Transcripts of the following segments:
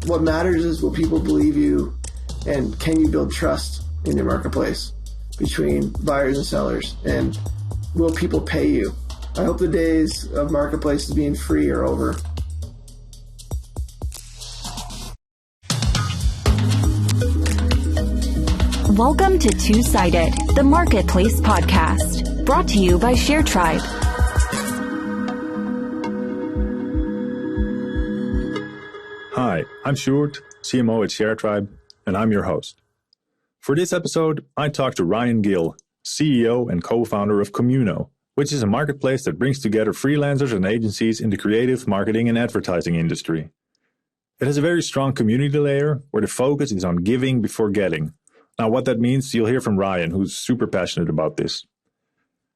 What matters is will people believe you, and can you build trust in your marketplace between buyers and sellers, and will people pay you? I hope the days of marketplaces being free are over. Welcome to Two-Sided, the Marketplace Podcast, brought to you by ShareTribe. Hi, I'm Sjoerd, CMO at ShareTribe, and I'm your host. For this episode, I talked to Ryan Gill, CEO and co-founder of Communo, which is a marketplace that brings together freelancers and agencies in the creative, marketing, and advertising industry. It has a very strong community layer where the focus is on giving before getting. Now, what that means, you'll hear from Ryan, who's super passionate about this.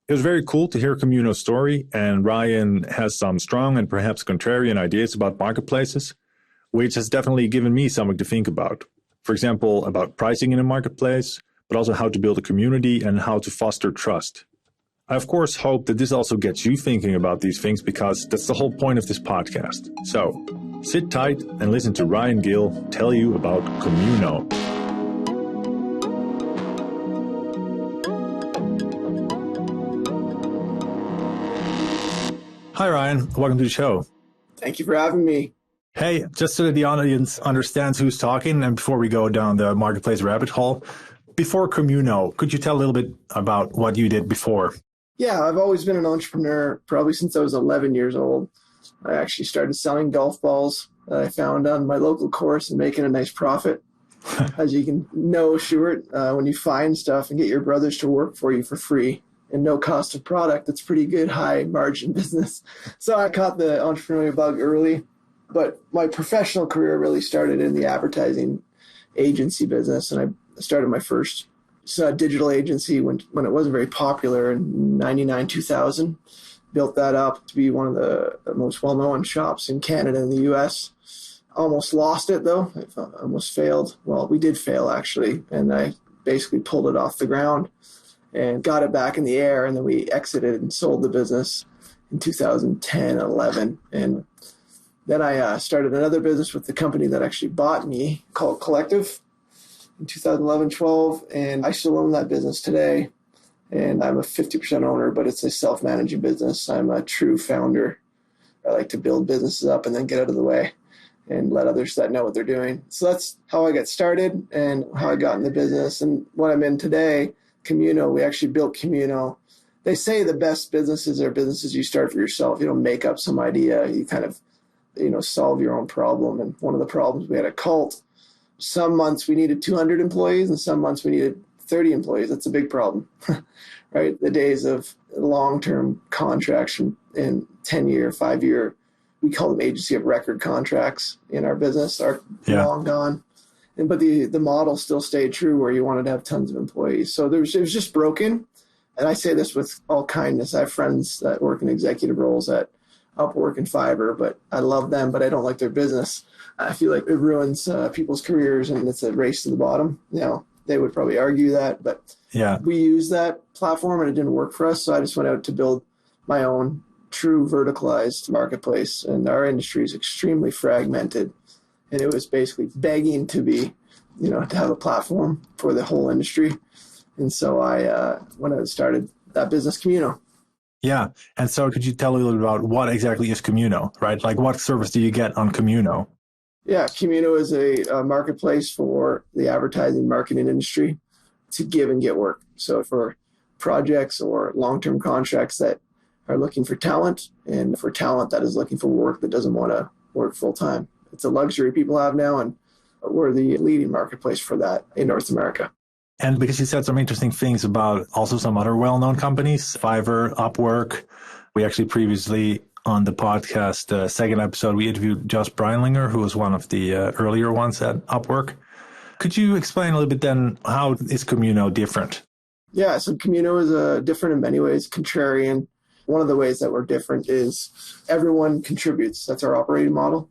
It was very cool to hear Communo's story, and Ryan has some strong and perhaps contrarian ideas about marketplaces, which has definitely given me something to think about. For example, about pricing in a marketplace, but also how to build a community and how to foster trust. I, of course, hope that this also gets you thinking about these things because that's the whole point of this podcast. So, sit tight and listen to Ryan Gill tell you about Communo. Hi, Ryan. Welcome to the show. Thank you for having me. Hey, just so that the audience understands who's talking, and before we go down the marketplace rabbit hole, before Communo, could you tell a little bit about what you did before? Yeah, I've always been an entrepreneur, probably since I was 11 years old. I actually started selling golf balls that I found on my local course and making a nice profit. As you can know, Stuart, when you find stuff and get your brothers to work for you for free, and no cost of product, it's pretty good high margin business. So I caught the entrepreneurial bug early, but my professional career really started in the advertising agency business. And I started my first digital agency when it wasn't very popular in 99, 2000. Built that up to be one of the most well-known shops in Canada and the US. Almost lost it though. I almost failed. Well, we did fail actually. And I basically pulled it off the ground and got it back in the air, and then we exited and sold the business in 2010, 11. And then I started another business with the company that actually bought me called Collective in 2011, 12, and I still own that business today. And I'm a 50% owner, but it's a self-managing business. I'm a true founder. I like to build businesses up and then get out of the way and let others that know what they're doing. So that's how I got started and how I got in the business. And what I'm in today, Communo, we actually built Communo. They say the best businesses are businesses you start for yourself. You don't make up some idea. You kind of, solve your own problem. And one of the problems, we had a cult. Some months we needed 200 employees and some months we needed 30 employees. That's a big problem, right? The days of long-term contracts and 10-year, 5-year, we call them agency of record contracts in our business are long gone. But the model still stayed true where you wanted to have tons of employees. So it was just broken. And I say this with all kindness. I have friends that work in executive roles at Upwork and Fiverr, but I love them, but I don't like their business. I feel like it ruins people's careers and it's a race to the bottom. They would probably argue that, but we use that platform and it didn't work for us. So I just went out to build my own true verticalized marketplace. And our industry is extremely fragmented. And it was basically begging to be, to have a platform for the whole industry. And so when I started that business, Communo. Yeah. And so could you tell a little bit about what exactly is Communo, right? Like what service do you get on Communo? Yeah, Communo is a marketplace for the advertising marketing industry to give and get work. So for projects or long-term contracts that are looking for talent and for talent that is looking for work that doesn't want to work full-time. It's a luxury people have now, and we're the leading marketplace for that in North America. And because you said some interesting things about also some other well-known companies, Fiverr, Upwork. We actually previously on the podcast, second episode, we interviewed Josh Breinlinger, who was one of the earlier ones at Upwork. Could you explain a little bit then, how is Communo different? Yeah, so Communo is different in many ways, contrarian. One of the ways that we're different is everyone contributes. That's our operating model,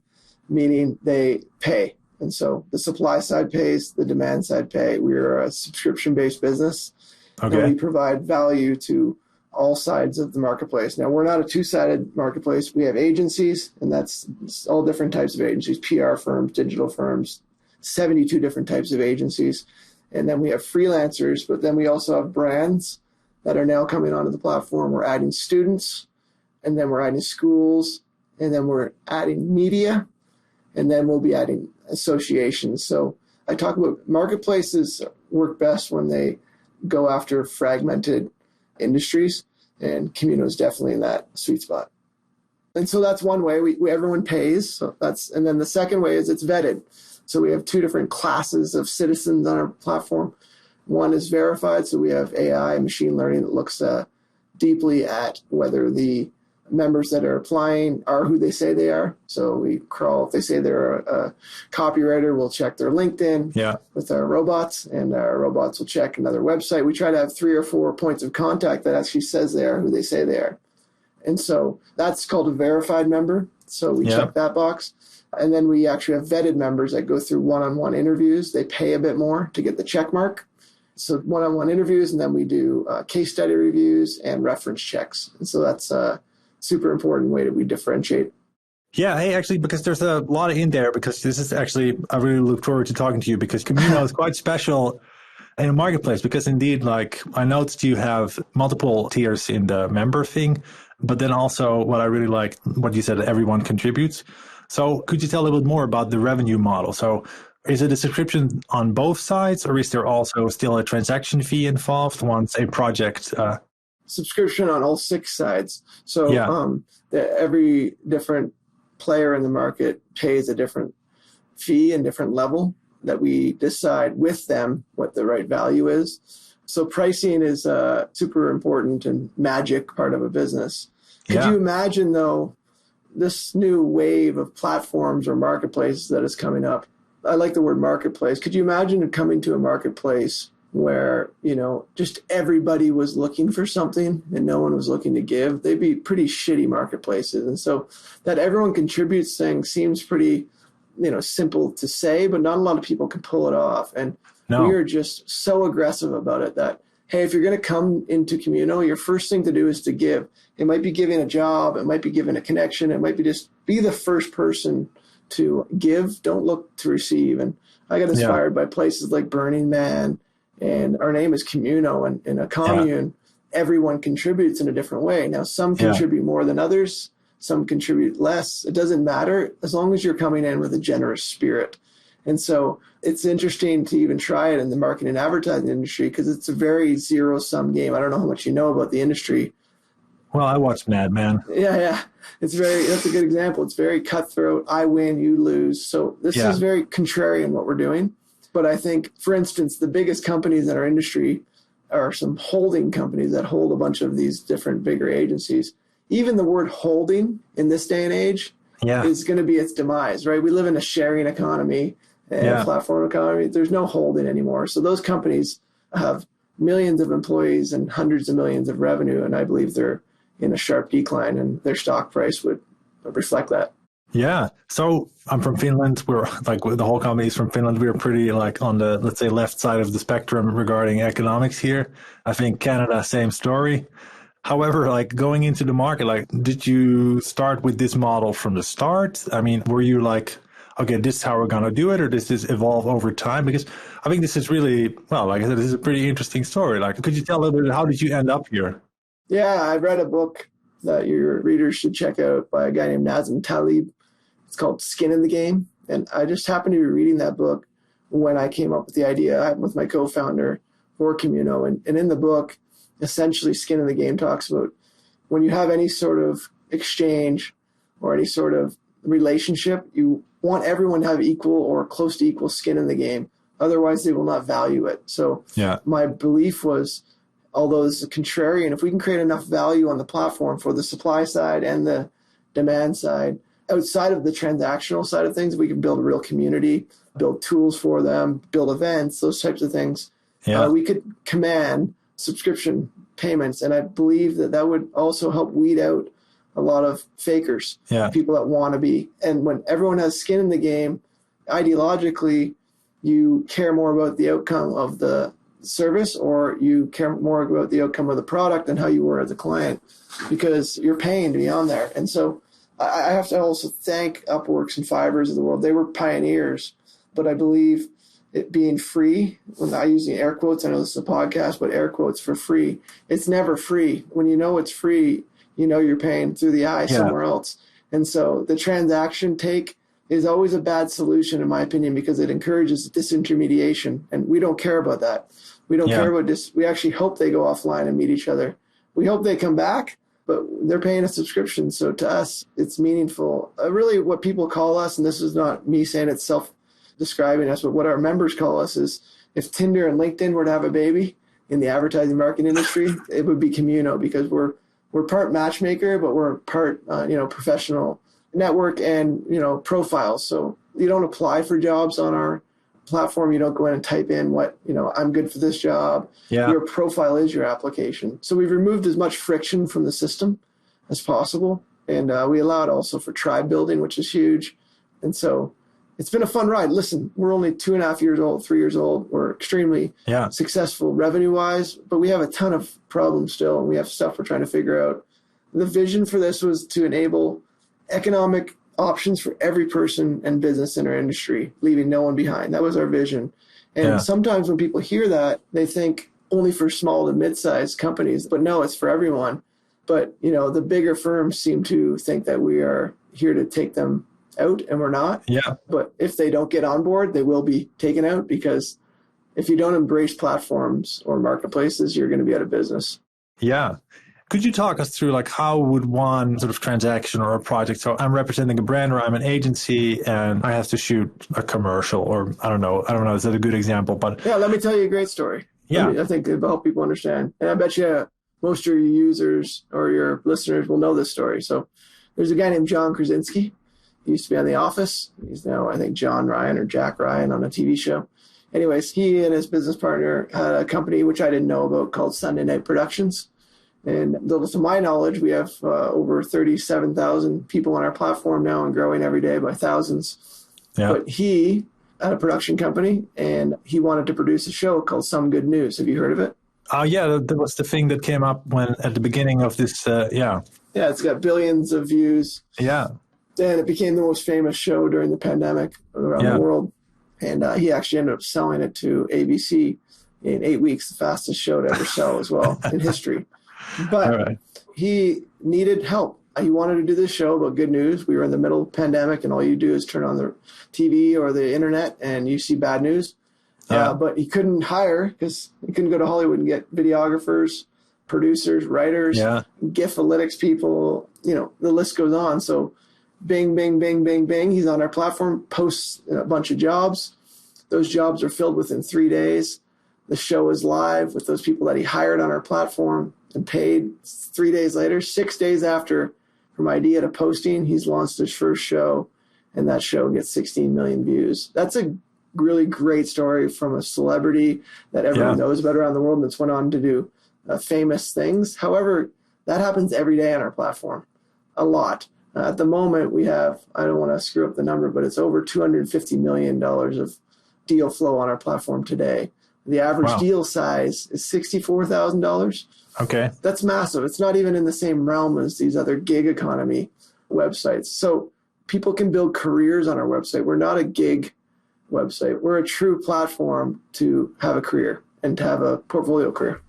meaning they pay. And so the supply side pays, the demand side pay. We're a subscription-based business. Okay. And we provide value to all sides of the marketplace. Now, we're not a two-sided marketplace. We have agencies, and that's all different types of agencies, PR firms, digital firms, 72 different types of agencies. And then we have freelancers, but then we also have brands that are now coming onto the platform. We're adding students, and then we're adding schools, and then we're adding media, and then we'll be adding associations. So I talk about marketplaces work best when they go after fragmented industries, and Communo is definitely in that sweet spot. And so that's one way everyone pays. So and then the second way is it's vetted. So we have two different classes of citizens on our platform. One is verified. So we have AI, machine learning that looks deeply at whether the members that are applying are who they say they are. So we crawl, if they say they're a copywriter, we'll check their LinkedIn with our robots, and our robots will check another website. We try to have 3 or 4 points of contact that actually says they are who they say they are. And so that's called a verified member. So we check that box. And then we actually have vetted members that go through one-on-one interviews. They pay a bit more to get the check mark. So one-on-one interviews, and then we do case study reviews and reference checks. And so that's a super important way that we differentiate. Yeah, hey, actually, because there's a lot in there, because this is actually, I really look forward to talking to you, because Communo is quite special in a marketplace, because indeed, like, I noticed you have multiple tiers in the member thing, but then also what I really like, what you said, everyone contributes. So could you tell a little bit more about the revenue model? So is it a subscription on both sides, or is there also still a transaction fee involved once a project? Subscription on all 6 sides. So every different player in the market pays a different fee and different level that we decide with them what the right value is. So pricing is a super important and magic part of a business. Could you imagine, though, this new wave of platforms or marketplaces that is coming up? I like the word marketplace. Could you imagine coming to a marketplace where, just everybody was looking for something and no one was looking to give? They'd be pretty shitty marketplaces. And so that everyone contributes thing seems pretty, simple to say, but not a lot of people can pull it off. And we are just so aggressive about it that, hey, if you're going to come into Communo, your first thing to do is to give. It might be giving a job. It might be giving a connection. It might be just be the first person to give. Don't look to receive. And I got inspired by places like Burning Man, and our name is Communo, and in a commune, everyone contributes in a different way. Now, some contribute more than others. Some contribute less. It doesn't matter as long as you're coming in with a generous spirit. And so it's interesting to even try it in the marketing and advertising industry, because it's a very zero-sum game. I don't know how much you know about the industry. Well, I watch Mad Men. Yeah. That's a good example. It's very cutthroat. I win, you lose. So this is very contrarian what we're doing. But I think, for instance, the biggest companies in our industry are some holding companies that hold a bunch of these different bigger agencies. Even the word holding in this day and age is going to be its demise, right? We live in a sharing economy and a platform economy. There's no holding anymore. So those companies have millions of employees and hundreds of millions of revenue, and I believe they're in a sharp decline, and their stock price would reflect that. Yeah. So I'm from Finland. We're like, the whole company is from Finland. We're pretty like on the, let's say, left side of the spectrum regarding economics here. I think Canada, same story. However, like going into the market, like, did you start with this model from the start? I mean, were you like, okay, this is how we're going to do it, or does this evolve over time? Because I think this is really, well, like I said, this is a pretty interesting story. Like, could you tell a little bit, how did you end up here? Yeah, I read a book that your readers should check out by a guy named Nazim Taleb. It's called Skin in the Game. And I just happened to be reading that book when I came up with the idea with my co-founder for Communo. And in the book, essentially Skin in the Game talks about when you have any sort of exchange or any sort of relationship, you want everyone to have equal or close to equal skin in the game. Otherwise, they will not value it. So my belief was, although this is contrarian, if we can create enough value on the platform for the supply side and the demand side, outside of the transactional side of things, we can build a real community, build tools for them, build events, those types of things. We could command subscription payments. And I believe that would also help weed out a lot of fakers, people that want to be. And when everyone has skin in the game, ideologically, you care more about the outcome of the service, or you care more about the outcome of the product than how you were as a client, because you're paying to be on there. And so I have to also thank Upworks and Fivers of the world. They were pioneers, but I believe it being free, when I use the air quotes, I know this is a podcast, but air quotes for free, it's never free. When you know it's free, you know you're paying through the eye somewhere else. And so the transaction take is always a bad solution, in my opinion, because it encourages disintermediation. And we don't care about that. We don't care about this. We actually hope they go offline and meet each other. We hope they come back, but they're paying a subscription. So to us, it's meaningful. Really what people call us, and this is not me saying it's self-describing us, but what our members call us is, if Tinder and LinkedIn were to have a baby in the advertising marketing industry, it would be Communo, because we're part matchmaker, but we're part, professional network and, profiles. So you don't apply for jobs on our platform. You don't go in and type in what, I'm good for this job. Your profile is your application. So we've removed as much friction from the system as possible. And we allowed also for tribe building, which is huge. And so it's been a fun ride. Listen, we're only 2.5 years old, 3 years old. We're extremely successful revenue-wise, but we have a ton of problems still, and we have stuff we're trying to figure out. The vision for this was to enable economic options for every person and business in our industry, leaving no one behind. That was our vision. And sometimes when people hear that, they think only for small to mid-sized companies, but no, it's for everyone. But, the bigger firms seem to think that we are here to take them out, and we're not. But if they don't get on board, they will be taken out, because if you don't embrace platforms or marketplaces, you're going to be out of business. Could you talk us through, like, how would one sort of transaction or a project? So I'm representing a brand, or I'm an agency, and I have to shoot a commercial, or I don't know. Is that a good example? But let me tell you a great story. I think it'll help people understand. And I bet you most of your users or your listeners will know this story. So there's a guy named John Krasinski. He used to be on The Office. He's now, I think, John Ryan or Jack Ryan on a TV show. Anyways, he and his business partner had a company, which I didn't know about, called Sunday Night Productions. And to my knowledge, we have over 37,000 people on our platform now, and growing every day by thousands. But he had a production company, and he wanted to produce a show called Some Good News. Have you heard of it? That was the thing that came up at the beginning of this. It's got billions of views. And it became the most famous show during the pandemic around the world. And he actually ended up selling it to ABC in 8 weeks, the fastest show to ever sell as well in history. But he needed help. He wanted to do this show about good news. We were in the middle of the pandemic, and all you do is turn on the TV or the internet and you see bad news. But he couldn't hire, because he couldn't go to Hollywood and get videographers, producers, writers, GIF-alytics people, the list goes on. So bing, bing, bing, bing, bing. He's on our platform, posts a bunch of jobs. Those jobs are filled within 3 days. The show is live with those people that he hired on our platform and paid. 3 days later, 6 days after, from idea to posting, he's launched his first show, and that show gets 16 million views. That's a really great story from a celebrity that everyone knows about around the world, and that's went on to do famous things. However, that happens every day on our platform, a lot. At the moment, we have, I don't want to screw up the number, but it's over $250 million of deal flow on our platform today. The average deal size is $64,000. Okay. That's massive. It's not even in the same realm as these other gig economy websites. So people can build careers on our website. We're not a gig website. We're a true platform to have a career and to have a portfolio career.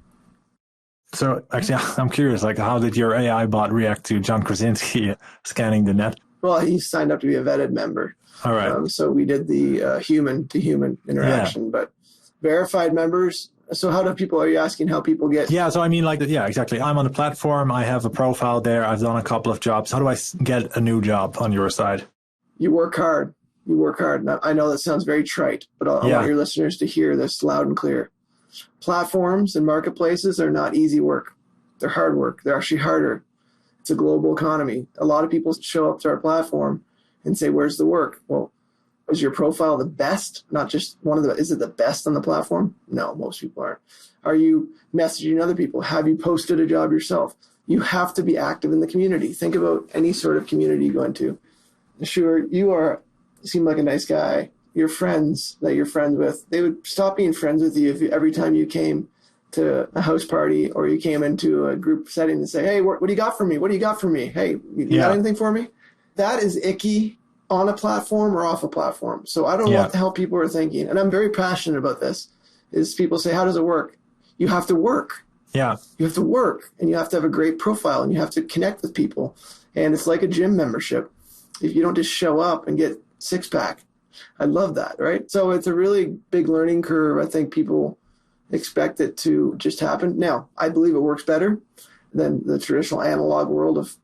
So actually, I'm curious, like, how did your AI bot react to John Krasinski scanning the net? Well, he signed up to be a vetted member. All right. So we did the human-to-human interaction, but verified members. So are you asking how people get? Yeah, so I mean, exactly. I'm on the platform. I have a profile there. I've done a couple of jobs. How do I get a new job on your side? You work hard. Now, I know that sounds very trite, but I want your listeners to hear this loud and clear. Platforms and marketplaces are not easy work. They're hard work. They're actually harder. It's a global economy. A lot of people show up to our platform and say, where's the work? Well, is your profile the best? Not just is it the best on the platform? No, most people aren't. Are you messaging other people? Have you posted a job yourself? You have to be active in the community. Think about any sort of community you go into. Sure, you seem like a nice guy. your friends that you're friends with, they would stop being friends with you if every time you came to a house party or you came into a group setting and say, hey, what do you got for me? What do you got for me? Hey, you got anything for me? That is icky on a platform or off a platform. So I don't know what the hell people are thinking. And I'm very passionate about this, is people say, how does it work? You have to work. Yeah. You have to work, and you have to have a great profile, and you have to connect with people. And it's like a gym membership. If you don't just show up and get six-pack, I love that, right? So it's a really big learning curve. I think people expect it to just happen. Now, I believe it works better than the traditional analog world of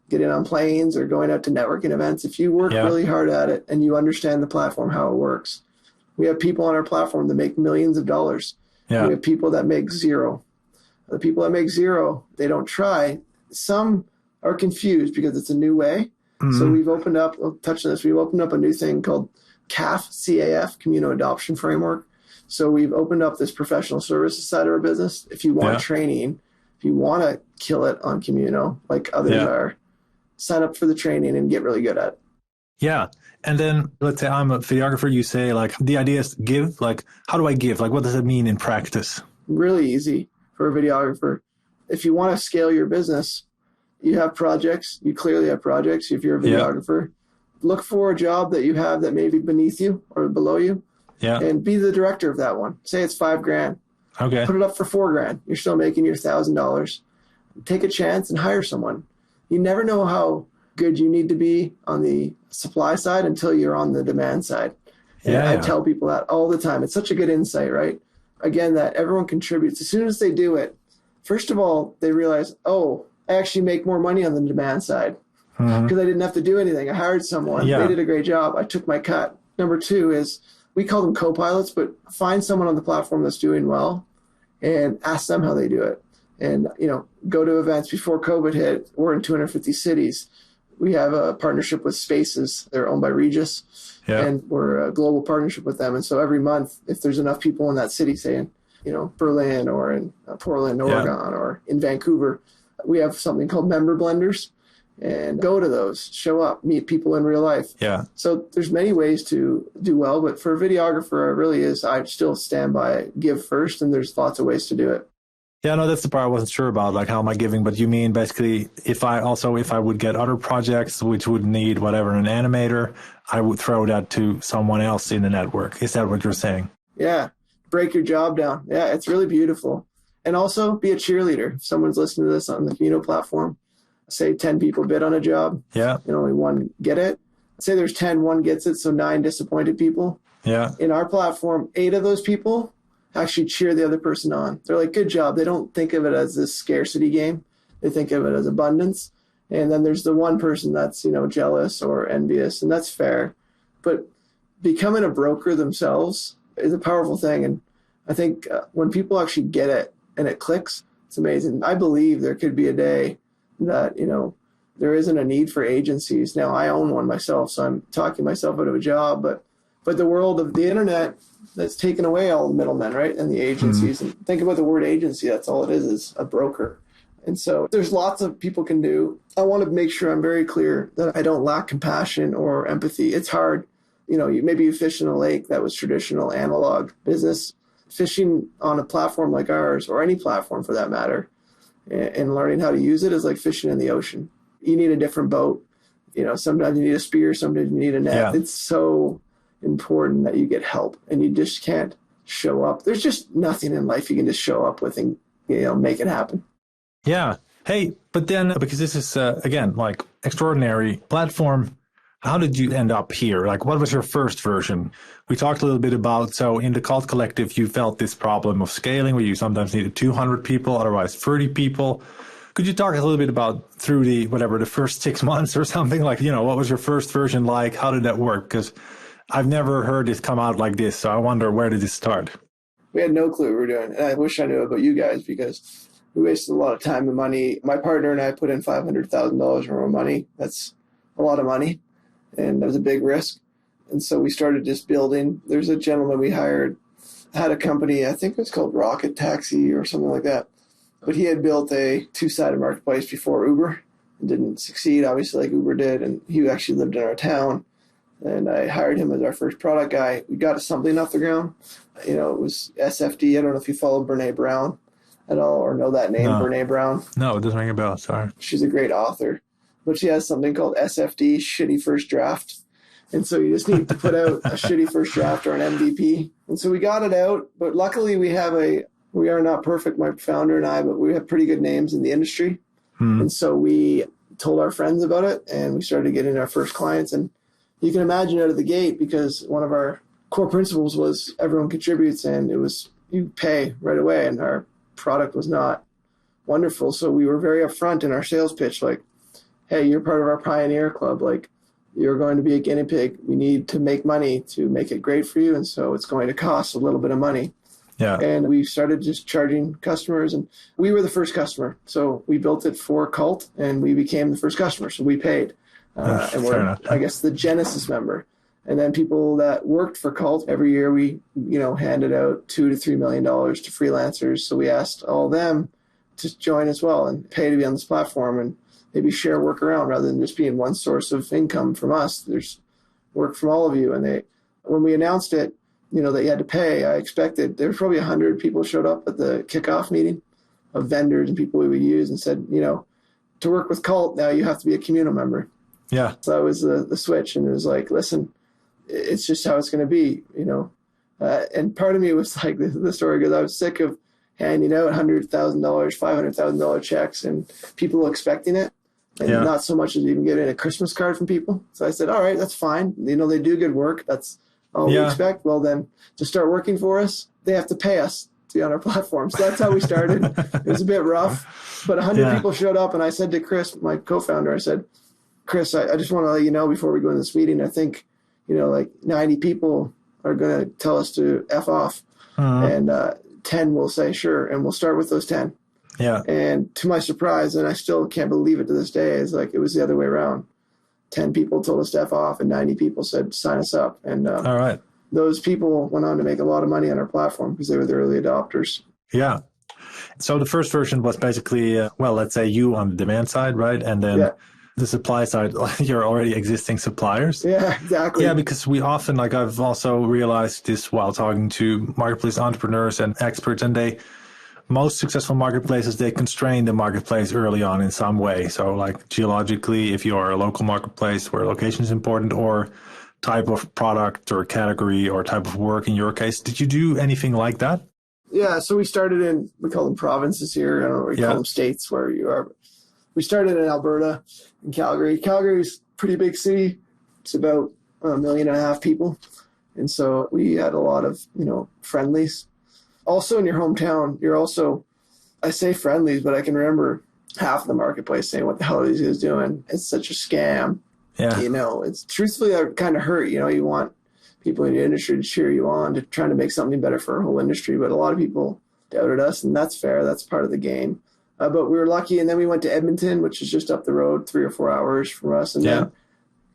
getting on planes or going out to networking events. If you work really hard at it and you understand the platform, how it works. We have people on our platform that make millions of dollars. Yeah. We have people that make zero. The people that make zero, they don't try. Some are confused because it's a new way. Mm-hmm. So we've opened up, I'll touch on this, we've opened up a new thing called CAF, C-A-F, Communo Adoption Framework. So we've opened up this professional services side of our business. If you want training, if you want to kill it on Communo like others are, sign up for the training and get really good at it. Yeah. And then let's say I'm a videographer, you say like the idea is give, like how do I give? Like what does it mean in practice? Really easy for a videographer. If you want to scale your business, you have projects, you clearly have projects. If you're a videographer, look for a job that you have that may be beneath you or below you and be the director of that one. Say it's $5,000. Okay. Put it up for $4,000. You're still making your $1,000. Take a chance and hire someone. You never know how good you need to be on the supply side until you're on the demand side. And I tell people that all the time. It's such a good insight, right? Again, that everyone contributes. As soon as they do it, first of all, they realize, oh, I actually make more money on the demand side because I didn't have to do anything. I hired someone. They did a great job. I took my cut. Number two is we call them co-pilots, but find someone on the platform that's doing well and ask them how they do it. And, you know, go to events. Before COVID hit, we're in 250 cities. We have a partnership with Spaces. They're owned by Regis. And we're a global partnership with them. And so every month, if there's enough people in that city, say in, you know, Berlin or in Portland, Oregon, or in Vancouver, we have something called member blenders. And go to those, show up, meet people in real life. So there's many ways to do well. But for a videographer, it really is, I still stand by give first. And there's lots of ways to do it. Yeah, no, that's the part I wasn't sure about, like how am I giving? But you mean basically if I would get other projects which would need whatever, an animator, I would throw that to someone else in the network. Is that what you're saying? Yeah. Break your job down. Yeah, it's really beautiful. And also be a cheerleader. If someone's listening to this on the Communo platform, say 10 people bid on a job and only one get it. Say there's 10, one gets it, so 9 disappointed people. In our platform, 8 of those people actually cheer the other person on. They're like, good job. They don't think of it as this scarcity game. They think of it as abundance. And then there's the one person that's, you know, jealous or envious, and that's fair. But becoming a broker themselves is a powerful thing. And I think when people actually get it and it clicks, it's amazing. I believe there could be a day that, you know, there isn't a need for agencies. Now, I own one myself, so I'm talking myself out of a job, but the world of the internet that's taken away all the middlemen, right? And the agencies. And think about the word agency. That's all it is a broker. And so there's lots of people can do. I want to make sure I'm very clear that I don't lack compassion or empathy. It's hard. You know, maybe you fish in a lake that was traditional analog business. Fishing on a platform like ours, or any platform for that matter, and learning how to use it is like fishing in the ocean. You need a different boat. You know, sometimes you need a spear, sometimes you need a net. It's so important that you get help, and you just can't show up. There's just nothing in life you can just show up with and, you know, make it happen. Yeah. Hey, but then, because this is, again, like extraordinary platform, how did you end up here? Like, what was your first version? We talked a little bit about, so in the Cult Collective, you felt this problem of scaling where you sometimes needed 200 people, otherwise 30 people. Could you talk a little bit about through the first 6 months or something? Like, you know, what was your first version like? How did that work? Because I've never heard this come out like this. So I wonder, where did this start? We had no clue what we were doing. And I wish I knew about you guys because we wasted a lot of time and money. My partner and I put in $500,000 of our money. That's a lot of money. And that was a big risk. And so we started just building. There's a gentleman we hired, had a company, I think it was called Rocket Taxi or something like that. But he had built a 2-sided marketplace before Uber and didn't succeed, obviously, like Uber did. And he actually lived in our town. and I hired him as our first product guy. We got something off the ground. It was SFD. I don't know if you follow Brene Brown at all or know that name, No. Brene Brown. No, it doesn't ring a bell. Sorry. She's a great author, but she has something called SFD, shitty first draft. And so you just need to put out a shitty first draft or an MVP. And so we got it out, but luckily we are not perfect, my founder and I, but we have pretty good names in the industry. And so we told our friends about it, and we started getting our first clients. And you can imagine out of the gate, because one of our core principles was everyone contributes, and it was you pay right away, and our product was not wonderful. So we were very upfront in our sales pitch, like, hey, you're part of our pioneer club. Like, you're going to be a guinea pig. We need to make money to make it great for you, and so it's going to cost a little bit of money. Yeah. And we started just charging customers, and we were the first customer. So we built it for Cult, and we became the first customer. So we paid. And we're, I guess, the Genesis member. And then people that worked for Cult, every year we, handed out $2 to $3 million to freelancers. So we asked all of them to join as well and pay to be on this platform and maybe share work around rather than just being one source of income from us. There's work from all of you. And when we announced it, that you had to pay, I expected there was probably 100 people showed up at the kickoff meeting of vendors and people we would use and said, to work with Cult, now you have to be a Communo member. Yeah. So that was the switch. And it was like, listen, it's just how it's going to be, and part of me was like the story, because I was sick of handing out $100,000, $500,000 checks and people expecting it. And not so much as even getting a Christmas card from people. So I said, all right, that's fine. They do good work. That's all we expect. Well, then to start working for us, they have to pay us to be on our platform. So that's how we started. It was a bit rough, but 100 people showed up. And I said to Chris, my co-founder, I said, Chris, I just want to let you know before we go in this meeting, I think, like 90 people are going to tell us to F off. And 10 will say, sure. And we'll start with those 10. Yeah. And to my surprise, and I still can't believe it to this day, is like it was the other way around. 10 people told us to F off and 90 people said, sign us up. And all right. Those people went on to make a lot of money on our platform because they were the early adopters. Yeah. So the first version was basically, let's say you on the demand side, right? And then the supply side, your already existing suppliers. Yeah, exactly. Yeah, because we often, I've also realized this while talking to marketplace entrepreneurs and experts, and most successful marketplaces, they constrain the marketplace early on in some way. So geologically, if you are a local marketplace where location is important, or type of product or category or type of work in your case, did you do anything like that? Yeah, so we started we call them provinces here. I don't know what we call them, states where you are. But we started in Alberta, in Calgary. Calgary's a pretty big city. It's about 1.5 million people. And so we had a lot of, friendlies. Also in your hometown, you're also, I say friendlies, but I can remember half of the marketplace saying, what the hell are these guys doing? It's such a scam. Yeah. It's truthfully that kind of hurt. You want people in the industry to cheer you on, to trying to make something better for our whole industry. But a lot of people doubted us, and that's fair. That's part of the game. But we were lucky. And then we went to Edmonton, which is just up the road, 3 or 4 hours from us. And then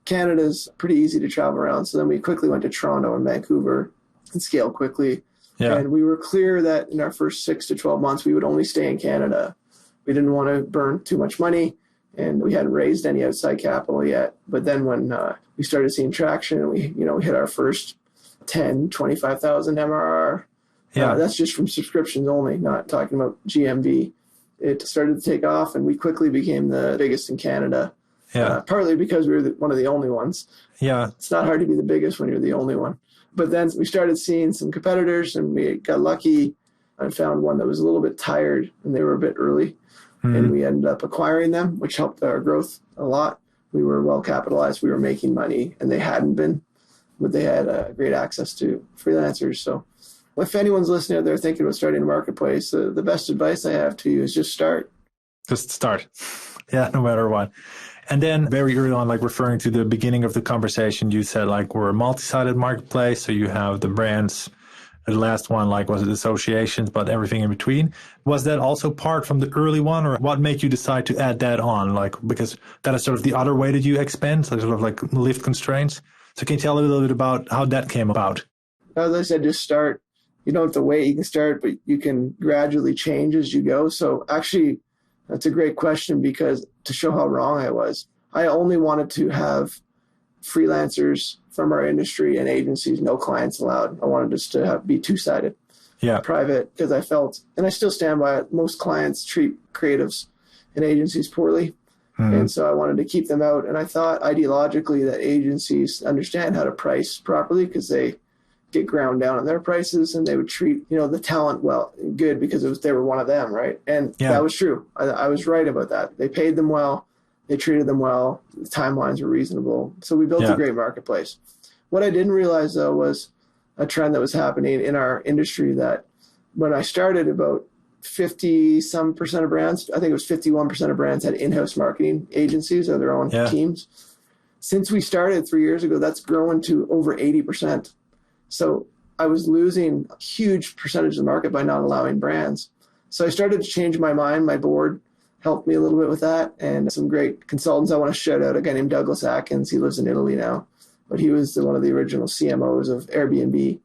Canada's pretty easy to travel around. So then we quickly went to Toronto and Vancouver and scaled quickly. Yeah. And we were clear that in our first 6 to 12 months, we would only stay in Canada. We didn't want to burn too much money, and we hadn't raised any outside capital yet. But then when we started seeing traction, and we hit our first 10, 25,000 MRR. That's just from subscriptions only, not talking about GMV. It started to take off, and we quickly became the biggest in Canada. Partly because we were one of the only ones. It's not hard to be the biggest when you're the only one. But then we started seeing some competitors, and we got lucky and found one that was a little bit tired, and they were a bit early. And we ended up acquiring them, which helped our growth a lot. We were well capitalized. We were making money, and they hadn't been, but they had great access to freelancers. So if anyone's listening out there thinking about starting a marketplace, the best advice I have to you is just start. Just start. Yeah, no matter what. And then very early on, referring to the beginning of the conversation, you said we're a multi-sided marketplace. So you have the brands. The last one, was it associations, but everything in between. Was that also part from the early one, or what made you decide to add that on? Because that is sort of the other way that you expand, sort of lift constraints. So can you tell a little bit about how that came about? As I said, just start. You don't have to wait. You can start, but you can gradually change as you go. So actually, that's a great question, because to show how wrong I was, I only wanted to have freelancers from our industry and agencies, no clients allowed. I wanted us to be two-sided, private, because I felt, and I still stand by it, most clients treat creatives and agencies poorly. And so I wanted to keep them out. And I thought ideologically that agencies understand how to price properly because they get ground down on their prices, and they would treat, the talent good because they were one of them, right? And that was true. I was right about that. They paid them well. They treated them well. The timelines were reasonable. So we built a great marketplace. What I didn't realize, though, was a trend that was happening in our industry that when I started, about 50% of brands, I think it was 51% of brands had in-house marketing agencies or their own teams. Since we started 3 years ago, that's grown to over 80%. So I was losing a huge percentage of the market by not allowing brands. So I started to change my mind. My board helped me a little bit with that, and some great consultants. I want to shout out a guy named Douglas Atkins. He lives in Italy now, but he was one of the original CMOs of Airbnb.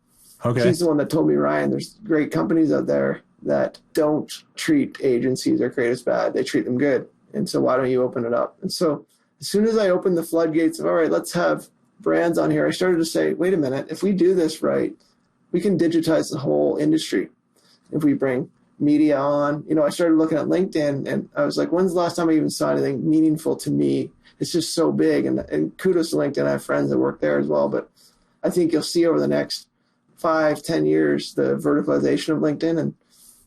Okay. He's the one that told me, Ryan, there's great companies out there that don't treat agencies or creatives bad. They treat them good. And so why don't you open it up? And so as soon as I opened the floodgates of, all right, let's have brands on here, I started to say, wait a minute, if we do this right, we can digitize the whole industry. If we bring media on, I started looking at LinkedIn, and I was like, when's the last time I even saw anything meaningful to me? It's just so big. And kudos to LinkedIn. I have friends that work there as well. But I think you'll see over the next 5-10 years the verticalization of LinkedIn. And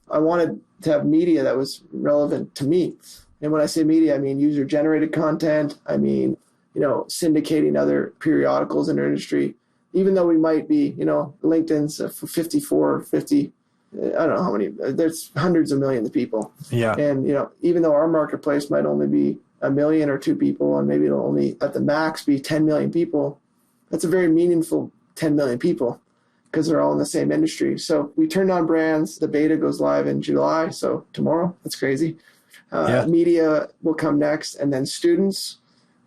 I wanted to have media that was relevant to me. And when I say media, I mean user-generated content. I mean, syndicating other periodicals in our industry. Even though we might be, LinkedIn's 54, 50, I don't know how many, there's hundreds of millions of people. Yeah. And, even though our marketplace might only be 1 million or 2 people, and maybe it'll only at the max be 10 million people, that's a very meaningful 10 million people, because they're all in the same industry. So we turned on brands. The beta goes live in July, so tomorrow. That's crazy. Media will come next, and then students.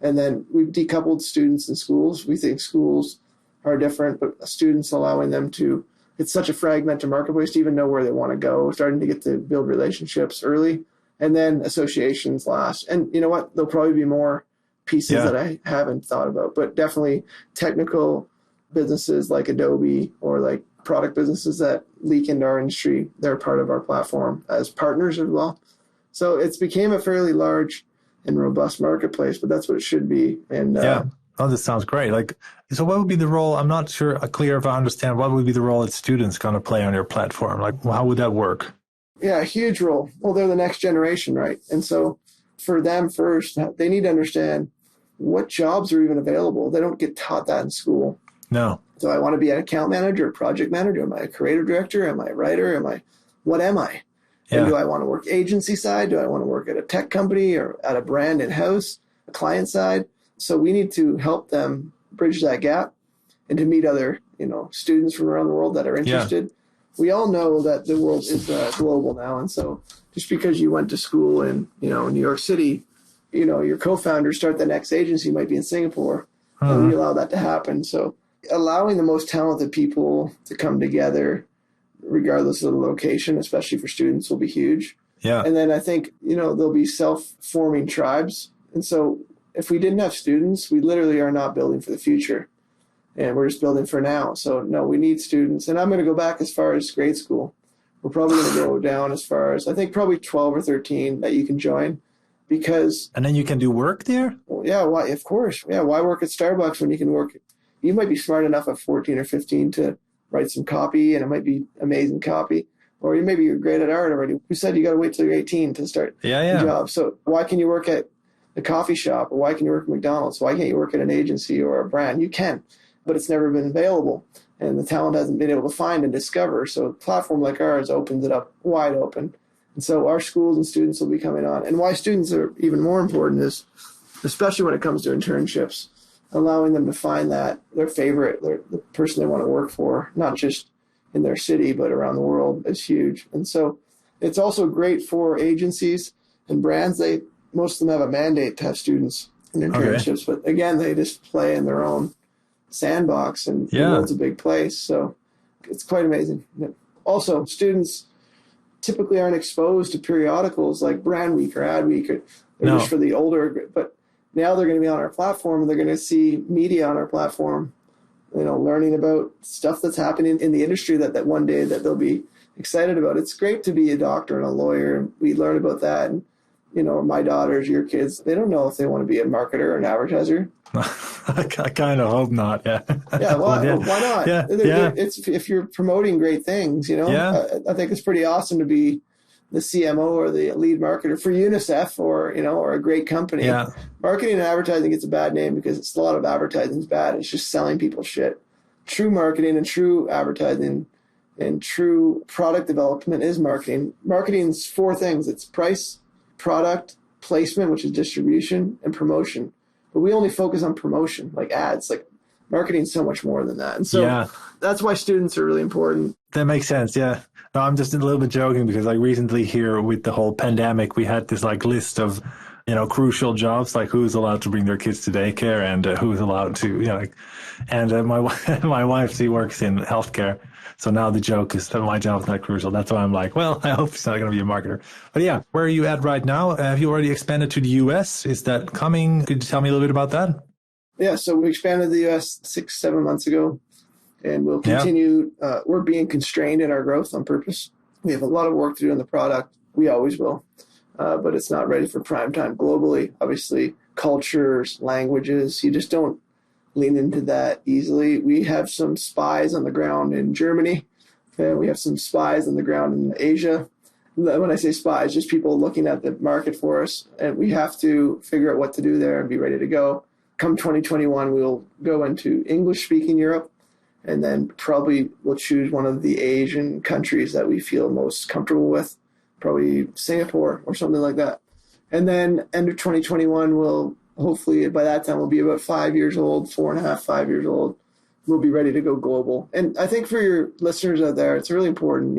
And then we've decoupled students and schools. We think schools are different, but students, allowing them to, it's such a fragmented marketplace to even know where they want to go, starting to get to build relationships early. And then associations last. And you know what? There'll probably be more pieces that I haven't thought about, but definitely technical businesses like Adobe or like product businesses that leak into our industry, they're part of our platform as partners as well. So it's became a fairly large and robust marketplace, but that's what it should be. And oh, this sounds great. So what would be the role? I'm not clear if I understand. What would be the role that students going to play on your platform? How would that work? Yeah, a huge role. Well, they're the next generation, right? And so for them first, they need to understand what jobs are even available. They don't get taught that in school. No. So I want to be an account manager, a project manager. Am I a creative director? Am I a writer? What am I? Yeah. And do I want to work agency side? Do I want to work at a tech company or at a brand in-house, a client side? So we need to help them bridge that gap and to meet other, students from around the world that are interested. Yeah. We all know that the world is global now. And so just because you went to school in, New York City, your co-founders start the next agency might be in Singapore. And we allow that to happen. So allowing the most talented people to come together, regardless of the location, especially for students, will be huge. Yeah. And then I think, there'll be self-forming tribes. And so if we didn't have students, we literally are not building for the future. And we're just building for now. So no, we need students. And I'm going to go back as far as grade school. We're probably going to go down as far as, I think, probably 12 or 13 that you can join. Because. And then you can do work there? Well, yeah, why? Of course. Yeah, why work at Starbucks when you can work? You might be smart enough at 14 or 15 to write some copy, and it might be amazing copy. Or maybe you're great at art already. Who said you got to wait till you're 18 to start the job? So why can you work at the coffee shop? Or why can you work at McDonald's? Why can't you work at an agency or a brand? You can, but it's never been available. And the talent hasn't been able to find and discover. So a platform like ours opens it up wide open. And so our schools and students will be coming on. And why students are even more important is, especially when it comes to internships, allowing them to find that their favorite, the person they want to work for, not just in their city, but around the world, is huge. And so it's also great for agencies and brands. Most of them have a mandate to have students in internships, but again, they just play in their own sandbox, and the world's a big place. So it's quite amazing. Also, students typically aren't exposed to periodicals like Brand Week or Ad Week. They're just for the older, but now they're going to be on our platform, and they're going to see media on our platform learning about stuff that's happening in the industry that one day that they'll be excited about. It's great to be a doctor and a lawyer, and we learn about that. And, my daughters, your kids, they don't know if they want to be a marketer or an advertiser. I kind of hope not. Yeah. Yeah. Why not? Yeah. It's if you're promoting great things, Yeah. I think it's pretty awesome to be the CMO or the lead marketer for UNICEF or a great company. Yeah. Marketing and advertising gets a bad name because it's a lot of advertising is bad. It's just selling people shit. True marketing and true advertising and true product development is marketing. Marketing's 4 things. It's price, product, placement, which is distribution, and promotion. But we only focus on promotion, like ads. Like marketing's so much more than that. And so that's why students are really important. That makes sense. Yeah. No, I'm just a little bit joking because like recently here with the whole pandemic, we had this like list of, crucial jobs, like who's allowed to bring their kids to daycare and who's allowed to, my wife, she works in healthcare. So now the joke is that my job is not crucial. That's why I'm like, well, I hope it's not going to be a marketer. But yeah, where are you at right now? Have you already expanded to the US? Is that coming? Could you tell me a little bit about that? Yeah, so we expanded to the US 6-7 months ago, and we'll continue. We're being constrained in our growth on purpose. We have a lot of work to do on the product. We always will, but it's not ready for prime time globally. Obviously, cultures, languages, you just don't lean into that easily. We have some spies on the ground in Germany, and we have some spies on the ground in Asia. When I say spies, just people looking at the market for us, and we have to figure out what to do there and be ready to go. Come 2021, we'll go into English-speaking Europe, and then probably we'll choose one of the Asian countries that we feel most comfortable with, probably Singapore or something like that. And then end of 2021, we'll hopefully by that time we'll be about 5 years old, 4.5, 5 years old. We'll be ready to go global. And I think for your listeners out there, it's really important.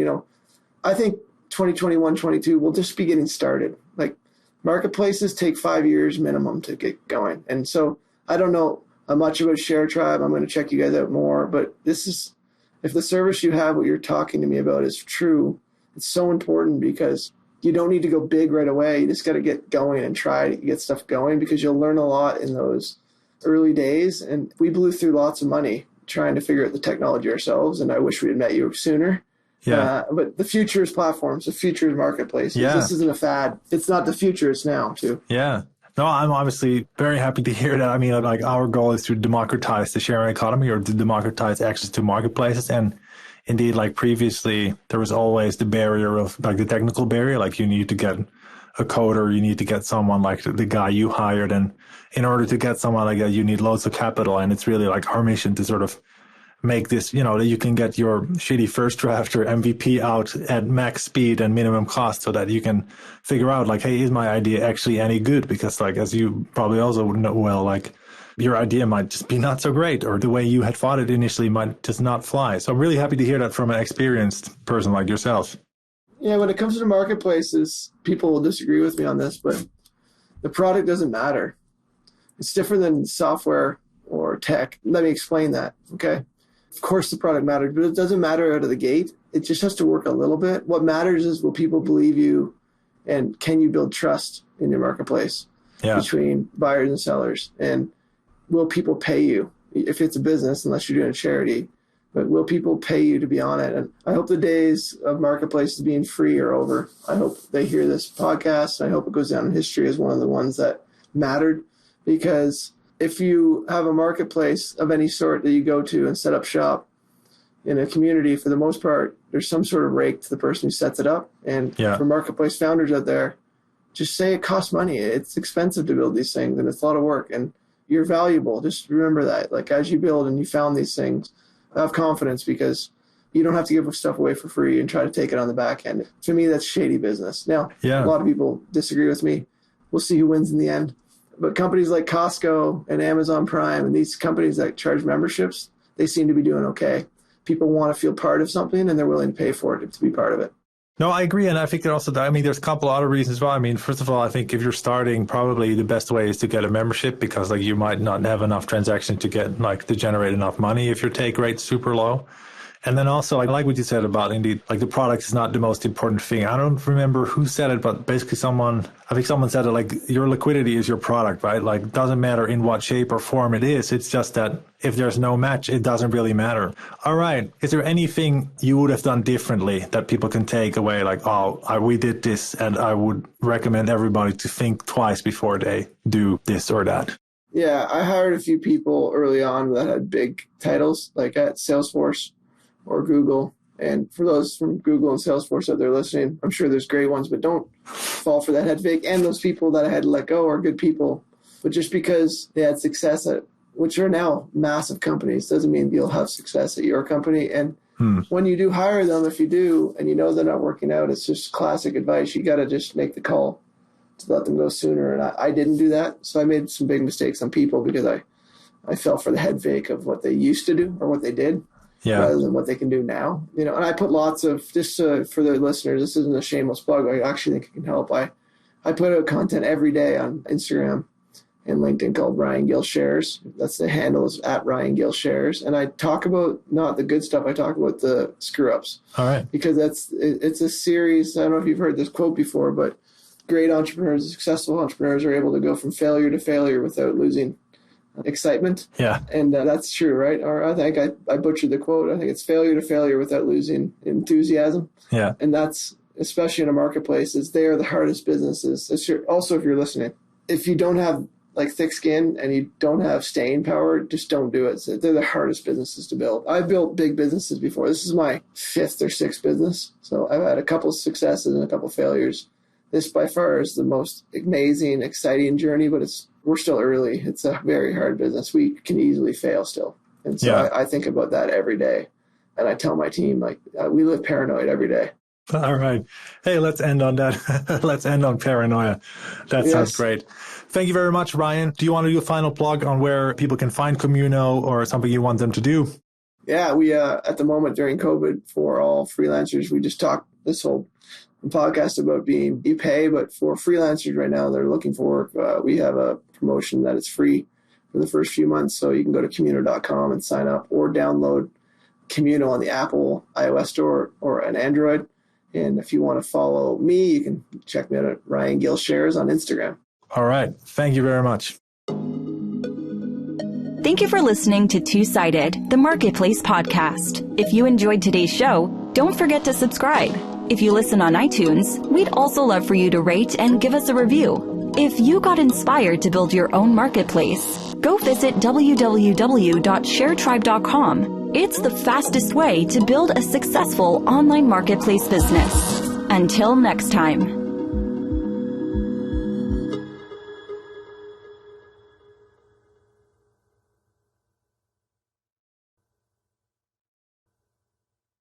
I think 2021, 22, we'll just be getting started. Like marketplaces take 5 years minimum to get going. And so I don't know much about ShareTribe. I'm going to check you guys out more. But this is, if the service you have, what you're talking to me about is true, it's so important because you don't need to go big right away. You just got to get going and try to get stuff going because you'll learn a lot in those early days. And we blew through lots of money trying to figure out the technology ourselves. And I wish we had met you sooner. Yeah. But the future is platforms. The future is marketplaces. Yeah. This isn't a fad. It's not the future. It's now too. Yeah. No, I'm obviously very happy to hear that. I mean, like our goal is to democratize the sharing economy or to democratize access to marketplaces. And indeed, like previously, there was always the barrier of like the technical barrier, like you need to get a coder, you need to get someone like the guy you hired. And in order to get someone like that, you need loads of capital. And it's really like our mission to sort of make this, that you can get your shitty first draft or MVP out at max speed and minimum cost so that you can figure out like, hey, is my idea actually any good? Because like, as you probably also know well, like your idea might just be not so great or the way you had thought it initially might just not fly. So I'm really happy to hear that from an experienced person like yourself. Yeah, when it comes to marketplaces, people will disagree with me on this, but the product doesn't matter. It's different than software or tech. Let me explain that, okay? Of course the product matters, but it doesn't matter out of the gate. It just has to work a little bit. What matters is will people believe you and can you build trust in your marketplace between buyers and sellers? And will people pay you if it's a business, unless you're doing a charity, but will people pay you to be on it? And I hope the days of marketplaces being free are over. I hope they hear this podcast. I hope it goes down in history as one of the ones that mattered, because if you have a marketplace of any sort that you go to and set up shop in a community, for the most part, there's some sort of rake to the person who sets it up. And for marketplace founders out there, just say it costs money. It's expensive to build these things and it's a lot of work and you're valuable. Just remember that. Like as you build and you found these things, have confidence because you don't have to give stuff away for free and try to take it on the back end. To me, that's shady business. Now, a lot of people disagree with me. We'll see who wins in the end. But companies like Costco and Amazon Prime and these companies that charge memberships, they seem to be doing okay. People want to feel part of something and they're willing to pay for it to be part of it. No, I agree. And I think there's a couple other reasons why. I mean, first of all, I think if you're starting, probably the best way is to get a membership because like you might not have enough transactions to get like to generate enough money if your take rate's super low. And then also, I like what you said about indeed, like the product is not the most important thing. I don't remember who said it, but basically I think someone said it, like your liquidity is your product, right? Like it doesn't matter in what shape or form it is. It's just that if there's no match, it doesn't really matter. All right. Is there anything you would have done differently that people can take away? Like, we did this, and I would recommend everybody to think twice before they do this or that. Yeah, I hired a few people early on that had big titles, like at Salesforce or Google. And for those from Google and Salesforce out there listening, I'm sure there's great ones, but don't fall for that head fake. And those people that I had to let go are good people. But just because they had success at, which are now massive companies, doesn't mean you'll have success at your company. And when you do hire them, if you do, and you know they're not working out, it's just classic advice. You got to just make the call to let them go sooner. And I didn't do that. So I made some big mistakes on people because I fell for the head fake of what they used to do or what they did. Yeah. Rather than what they can do now, and I put lots of, just for the listeners, this isn't a shameless plug. I actually think it can help. I put out content every day on Instagram and LinkedIn called Ryan Gill Shares. That's the handle, is at Ryan Gill Shares. And I talk about not the good stuff. I talk about the screw ups. All right. Because it's a series. I don't know if you've heard this quote before, but great entrepreneurs, successful entrepreneurs are able to go from failure to failure without losing excitement. Yeah. And that's true, right? Or I think I butchered the quote. I think it's failure to failure without losing enthusiasm. Yeah. And that's, especially in a marketplace, is they are the hardest businesses. Also, if you're listening, if you don't have like thick skin and you don't have staying power, just don't do it. So they're the hardest businesses to build. I've built big businesses before. This is my 5th or 6th business. So I've had a couple of successes and a couple of failures. This by far is the most amazing, exciting journey, but we're still early. It's a very hard business. We can easily fail still. And so I think about that every day. And I tell my team, like, we live paranoid every day. All right. Hey, let's end on that. Let's end on paranoia. That sounds great. Thank you very much, Ryan. Do you want to do a final plug on where people can find Communo or something you want them to do? Yeah, we, at the moment during COVID, for all freelancers, we just talked this whole podcast about you pay, but for freelancers right now, they're looking for work. We have a promotion that it's free for the first few months. So you can go to communo.com and sign up or download Communo on the Apple iOS store or an Android. And if you want to follow me, you can check me out at Ryan Gill Shares on Instagram. All right. Thank you very much. Thank you for listening to Two-Sided, the Marketplace podcast. If you enjoyed today's show, don't forget to subscribe. If you listen on iTunes, we'd also love for you to rate and give us a review. If you got inspired to build your own marketplace, go visit www.sharetribe.com. It's the fastest way to build a successful online marketplace business. Until next time.